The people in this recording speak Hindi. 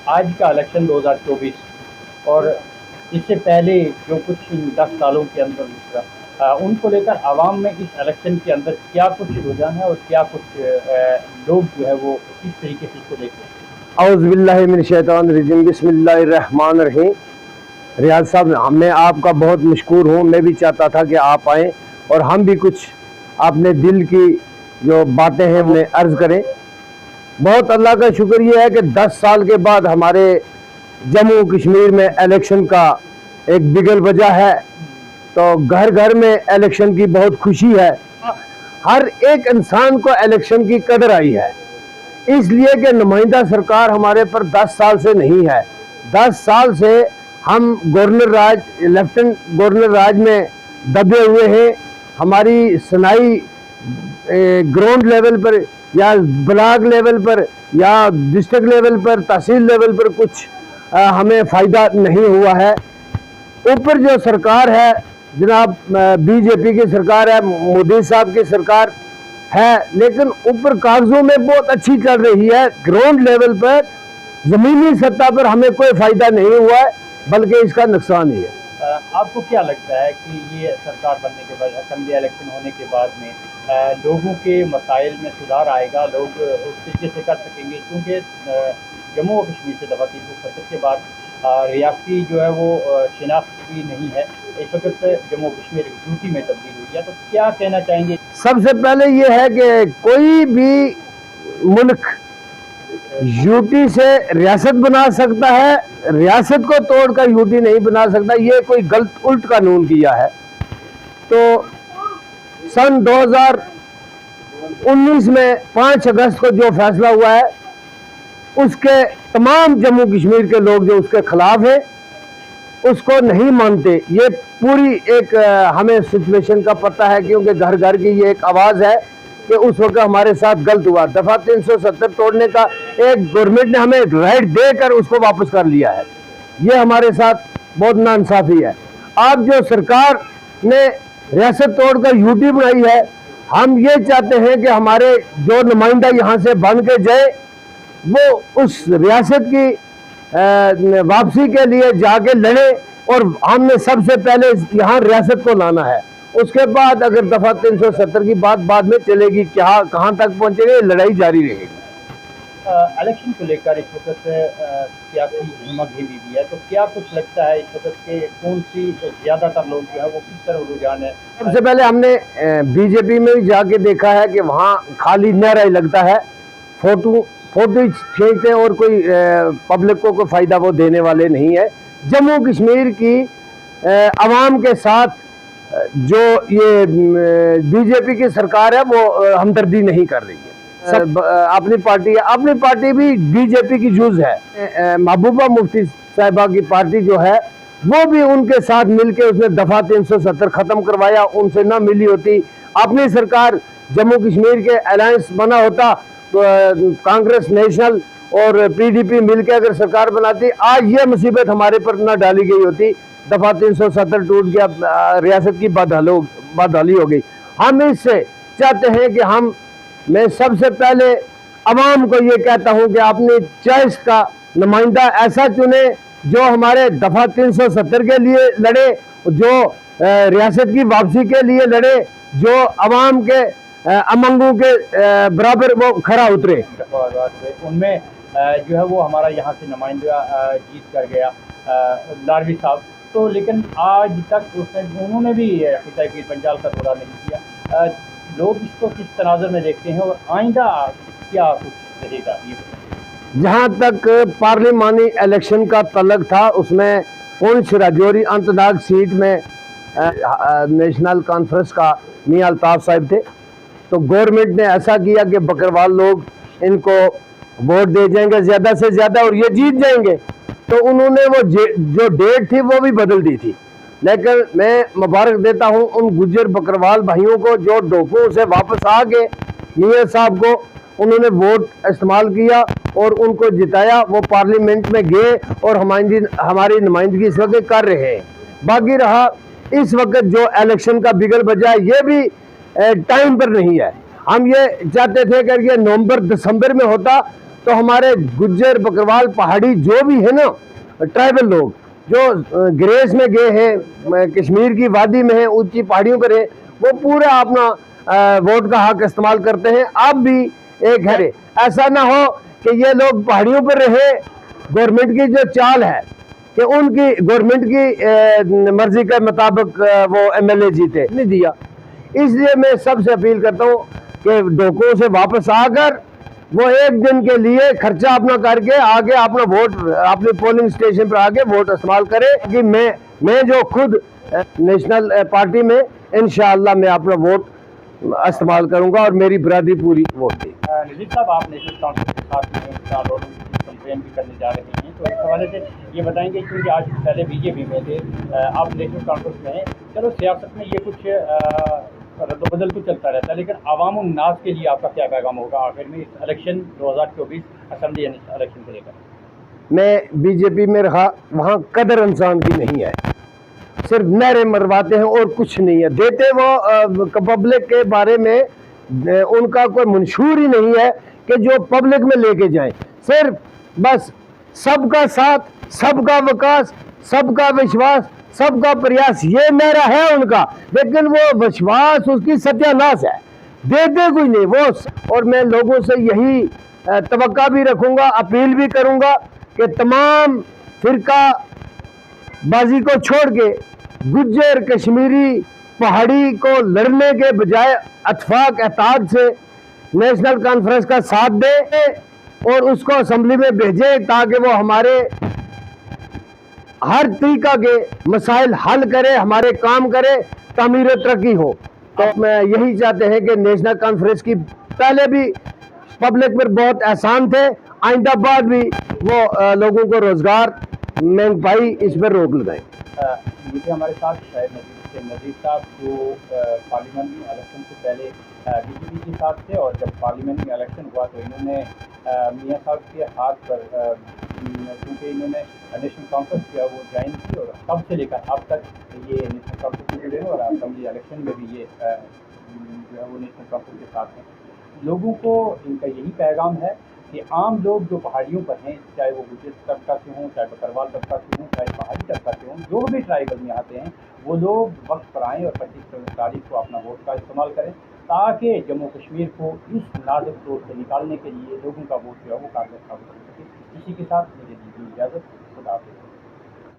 आज का इलेक्शन 2024 और इससे पहले जो कुछ इन 10 सालों के अंदर गुजरा, उनको लेकर आवाम में इस इलेक्शन के अंदर क्या कुछ रुझान है और क्या कुछ लोग जो है वो किस तरीके से इसको देखते हैं? औज़ुबिल्लाहि मिनश्शैतानिर्रजीम, बिस्मिल्लाहिर्रहमानिर्रहीम। रियाज साहब, मैं आपका बहुत मशकूर हूँ। मैं भी चाहता था कि आप आएँ और हम भी कुछ अपने दिल की जो बातें हैं उन्हें अर्ज़ करें। बहुत अल्लाह का शुक्र ये है कि 10 साल के बाद हमारे जम्मू कश्मीर में इलेक्शन का एक बिगल बजा है, तो घर घर में इलेक्शन की बहुत खुशी है। हर एक इंसान को इलेक्शन की कदर आई है, इसलिए कि नुमाइंदा सरकार हमारे पर 10 साल से नहीं है। 10 साल से हम गवर्नर राज, लेफ्टिनेंट गवर्नर राज में दबे हुए हैं। हमारी सुनाई ग्राउंड लेवल पर या ब्लॉक लेवल पर या डिस्ट्रिक्ट लेवल पर, तहसील लेवल पर कुछ हमें फ़ायदा नहीं हुआ है। ऊपर जो सरकार है जनाब, बीजेपी की सरकार है, मोदी साहब की सरकार है, लेकिन ऊपर कागजों में बहुत अच्छी चल रही है। ग्राउंड लेवल पर, ज़मीनी सतह पर हमें कोई फ़ायदा नहीं हुआ है, बल्कि इसका नुकसान ही है। आपको क्या लगता है कि ये सरकार बनने के बाद, असेंबली इलेक्शन होने के बाद में लोगों के मसाइल में सुधार आएगा, लोग उस तरीके से कर सकेंगे? क्योंकि जम्मू और कश्मीर से दफ़ा 370 के बाद रियासती जो है वो शिनाख्त भी नहीं है। इस वक्त जम्मू कश्मीर यूटी में तब्दील हुई है, तो क्या कहना चाहेंगे? सबसे पहले ये है कि कोई भी मुल्क यूटी से रियासत बना सकता है, रियासत को तोड़कर यूटी नहीं बना सकता। ये कोई गलत उल्ट कानून किया है। तो सन 2019 में 5 अगस्त को जो फैसला हुआ है, उसके तमाम जम्मू कश्मीर के लोग जो उसके खिलाफ है उसको नहीं मानते। ये पूरी एक हमें सिचुएशन का पता है, क्योंकि घर घर की ये एक आवाज़ है कि उस वक्त हमारे साथ गलत हुआ। दफ़ा 370 तोड़ने का एक गवर्नमेंट ने हमें राइट देकर उसको वापस कर लिया है। ये हमारे साथ बहुत नाइंसाफ़ी है। अब जो सरकार ने रियासत तोड़कर यूटी बनाई है, हम ये चाहते हैं कि हमारे जो नुमाइंदा यहाँ से बन के जाए, वो उस रियासत की वापसी के लिए जाके लड़े, और हमने सबसे पहले यहाँ रियासत को लाना है। उसके बाद अगर दफ़ा 370 की बात बाद में चलेगी, क्या कहाँ तक पहुँचेंगे, लड़ाई जारी रहेगी। इलेक्शन को लेकर इस वक्त सियासी हिमागिरी भी है, तो क्या कुछ लगता है इस वक्त के कौन सी ज़्यादातर लोग जो है वो किस तरह रुझान है? सबसे पहले हमने बीजेपी में भी जाके देखा है कि वहाँ खाली नारा ही लगता है, फोटो खींचते हैं और कोई पब्लिक को कोई फ़ायदा वो देने वाले नहीं है। जम्मू कश्मीर की आवाम के साथ जो ये बीजेपी की सरकार है वो हमदर्दी नहीं कर रही है। सब अपनी पार्टी है, अपनी पार्टी भी बीजेपी की जूझ है। महबूबा मुफ्ती साहिबा की पार्टी जो है वो भी उनके साथ मिलके उसने दफ़ा 370 ख़त्म करवाया। उनसे ना मिली होती अपनी सरकार, जम्मू कश्मीर के अलायंस बना होता तो कांग्रेस, नेशनल और पीडीपी मिलकर अगर सरकार बनाती, आज ये मुसीबत हमारे पर ना डाली गई होती। दफ़ा 370 टूट गया, रियासत की बदहाली हो गई। हम इससे चाहते हैं कि मैं सबसे पहले अवाम को ये कहता हूँ कि अपनी चॉइस का नुमाइंदा ऐसा चुने जो हमारे दफ़ा 370 के लिए लड़े, जो रियासत की वापसी के लिए लड़े, जो अवाम के अमंगों के बराबर वो खरा उतरे। उनमें जो है वो हमारा यहाँ से नुमाइंदा जीत कर गया लारवी साहब, तो लेकिन आज तक उन्होंने भी खिताई पंजाब का दौरा नहीं किया। लोग इसको किस तनाज़ुर में देखते हैं और आइंदा क्या कुछ रहेगा? ये जहाँ तक पार्लिमानी इलेक्शन का तल्लक था, उसमें पुंछ राजौरी अनंतनाग सीट में नेशनल कॉन्फ्रेंस का मियां अल्ताफ साहब थे। तो गवर्नमेंट ने ऐसा किया कि बकरवाल लोग इनको वोट दे जाएंगे ज़्यादा से ज़्यादा और ये जीत जाएंगे, तो उन्होंने वो जो डेट थी वो भी बदल दी थी। लेकिन मैं मुबारक देता हूँ उन गुज्जर बकरवाल भाइयों को जो डोकों से वापस आ गए। मियां साहब को उन्होंने वोट इस्तेमाल किया और उनको जिताया, वो पार्लियामेंट में गए और हमारी नुमाइंदगी इस वक्त कर रहे हैं। बाकी रहा इस वक्त जो इलेक्शन का बिगल बजा है, ये भी टाइम पर नहीं है। हम ये चाहते थे कि ये नवंबर दिसंबर में होता तो हमारे गुज्जर बकरवाल पहाड़ी जो भी है ना, ट्राइबल लोग जो ग्रेस में गए हैं, कश्मीर की वादी में है, ऊंची पहाड़ियों पर है, वो पूरा अपना वोट का हक इस्तेमाल करते हैं। अब भी एक है, ऐसा ना हो कि ये लोग पहाड़ियों पर रहे, गवर्नमेंट की जो चाल है कि उनकी गवर्नमेंट की मर्जी के मुताबिक वो एमएलए जीते, नहीं दिया। इसलिए मैं सबसे अपील करता हूँ कि डोको से वापस आकर वो एक दिन के लिए खर्चा अपना करके आगे अपना वोट अपने पोलिंग स्टेशन पर आके वोट इस्तेमाल करे कि मैं जो खुद नेशनल पार्टी में इंशाअल्लाह मैं अपना वोट इस्तेमाल करूंगा और मेरी बरादरी पूरी वोट दी। नजीर साहब, आप नेशनल काउंसिल के साथ में कंप्लेन भी करने जा रहे हैं, तो इस हवाले से ये बताएंगे क्योंकि आज पहले बीजेपी में थे, आप नेशनल काउंसिल में हैं। चलो सियासत में ये कुछ रद्दबदल तो चलता रहता है, लेकिन अवाम नाज के लिए आपका क्या पैगाम होगा आखिर में इस इलेक्शन 2024 असेंबली इलेक्शन को लेकर? मैं बीजेपी में रहा, वहाँ कदर इंसान की नहीं है, सिर्फ नहरें मरवाते हैं और कुछ नहीं है देते। वो पब्लिक के बारे में उनका कोई मंशूर ही नहीं है कि जो पब्लिक में लेके जाएं। सिर्फ बस सबका साथ, सबका विकास, सबका विश्वास, सबका प्रयास, ये मेरा है उनका, लेकिन वो विश्वास उसकी सत्यानाश है, देते कोई नहीं वो। और मैं लोगों से यही तवक्का भी रखूंगा, अपील भी करूंगा कि तमाम फिरका बाजी को छोड़ के गुज्जर कश्मीरी पहाड़ी को लड़ने के बजाय इत्तेफाक एहतियात से नेशनल कॉन्फ्रेंस का साथ दे और उसको असेंबली में भेजे ताकि वो हमारे हर तरीका के मसाइल हल करे, हमारे काम करे, तामीर तरक्की हो। तो मैं यही चाहते हैं कि नेशनल कॉन्फ्रेंस की पहले भी पब्लिक पर बहुत एहसान थे, आइंदा बाद भी वो लोगों को रोजगार महंगाई इस पर रोक लगाएं। ये हमारे साथ शायद नजीर साहब जो पार्लियामेंट्री इलेक्शन से पहले बीजेपी के साथ थे, और जब पार्लियामेंट्री इलेक्शन हुआ तो इन्होंने मियां साहब के हाथ पर क्योंकि इन्होंने नेशनल कॉन्फ्रेंस किया वो ज्वाइन की, और तब से लेकर अब तक ये नेशनल कॉन्फ्रेंस में जुड़े हैं और असेंबली इलेक्शन में भी ये जो है वो नेशनल कॉन्फ्रेंस के साथ हैं। लोगों को इनका यही पैगाम है कि आम लोग जो पहाड़ियों पर हैं, चाहे वो गुज्जर तबका से हों, चाहे बकरवाल तबका से हों, चाहे पहाड़ी तबका से हों, जो भी ट्राइबल में आते हैं, वो लोग वक्त पर आएँ और 25 तारीख को अपना वोट का इस्तेमाल करें ताकि जम्मू कश्मीर को इस नाजुक दौर से निकालने के लिए लोगों का वोट जो है वो कारगर साबित हो सके। इसी के साथ मुझे दीजिए इजाज़त। खुदा हाफ़िज़।